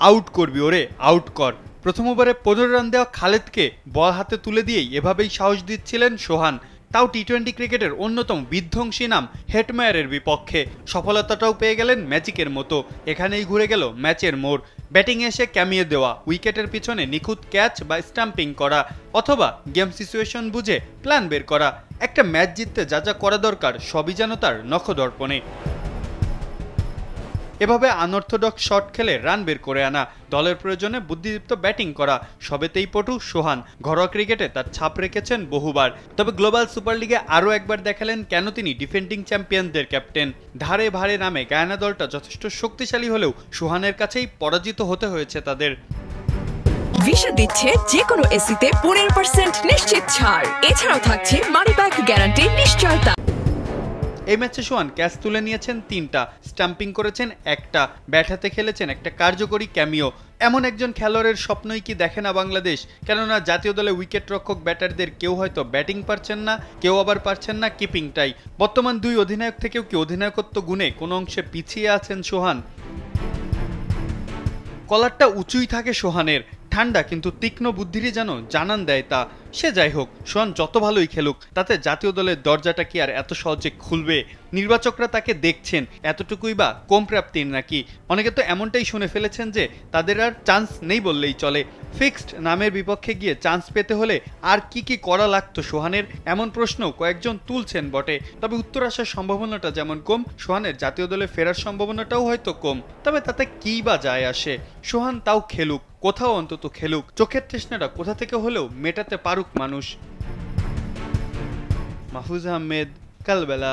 Out করবি ওরে, out কর। প্রথম ওভারে 15 রান দেওয়া খালেদকে বল হাতে তুলে দিয়েই এভাবেই সাহস দিচ্ছিলেন সোহান, তাও টি-20 ক্রিকেটের অন্যতম বিধ্বংসী নাম হেটমায়ারের বিপক্ষে। সফলতাটাও পেয়ে গেলেন ম্যাজিকের মতো। এখানেই ঘুরে গেল ম্যাচের মোড়। ব্যাটিংয়ে এসে ক্যামিয়ে দেওয়া, উইকেটের পিছনে নিখুঁত ক্যাচ বা স্টাম্পিং করা, অথবা গেম সিচুয়েশন বুঝে প্ল্যান বের করা। একটা ম্যাচ জিততে যা যা করা দরকার সবই যেন তার নখদর্পণে। এভাবে আনঅর্থোডক্স শট খেলে রান বের করে আনা, দলের প্রয়োজনে বুদ্ধিদীপ্ত ব্যাটিং করা, সবেতেই পটু সোহান। ঘরোয়া ক্রিকেটে তার ছাপ রেখেছেন বহুবার। তবে গ্লোবাল সুপার লিগে আরও একবার দেখালেন কেন তিনি ডিফেন্ডিং চ্যাম্পিয়নদের ক্যাপ্টেন। ধারে ভারে নামে গায়ানা দলটা যথেষ্ট শক্তিশালী হলেও সোহানের কাছেই পরাজিত হতে হয়েছে তাদের। ভিশা দিচ্ছে যে কোনো এসিতে 15% নিশ্চিত ছাড়। এছাড়াও থাকছে মানি ব্যাক গ্যারান্টি নিশ্চয়তা। এই ম্যাচে সোহান ক্যাচ তুলে নিয়েছেন 3টা, স্টাম্পিং করেছেন 1টা, ব্যাট হাতে খেলেছেন একটা কার্যকরী ক্যামিও। এমন একজন খেলোয়াড়ের স্বপ্নই কি দেখে না বাংলাদেশ? কেননা জাতীয় দলে উইকেট রক্ষক ব্যাটারদের কেউ হয়তো ব্যাটিং পারছেন না, কেউ আবার পারছেন না কিপিংটাই। বর্তমান 2 অধিনায়ক থেকেও কি অধিনায়কত্ব গুণে কোনো অংশে পিছিয়ে আছেন সোহান? কলারটা উঁচুই থাকে সোহানের, ঠান্ডা কিন্তু তীক্ষ্ণ বুদ্ধিরই যেন জানান দেয় তা। সে যাই হোক, সোহান যত ভালোই খেলুক, তাতে জাতীয় দলের দরজাটা কি আর এত সহজে খুলবে? নির্বাচকরা তাকে দেখছেন, এতটুকুই বা কম প্রাপ্তির নাকি? অনেকে তো এমনটাই শুনে ফেলেছেন যে তাদের আর চান্স নেই বললেই চলে। ফিক্সড নামের বিপক্ষে গিয়ে চান্স পেতে হলে আর কি কি করা লাগতো সোহানের, এমন প্রশ্ন কয়েকজন তুলছেন বটে। তবে উত্তর আসার সম্ভাবনাটা যেমন কম, সোহানের জাতীয় দলে ফেরার সম্ভাবনাটাও হয়তো কম। তবে তাতে কি বা যায় আসে? সোহান তাও খেলুক, কোথাও অন্তত খেলুক। চোখের তৃষ্ণাটা কোথা থেকে হলেও মেটাতে পারুক মানুষ। মাহফুজ আহমেদ, কালবেলা।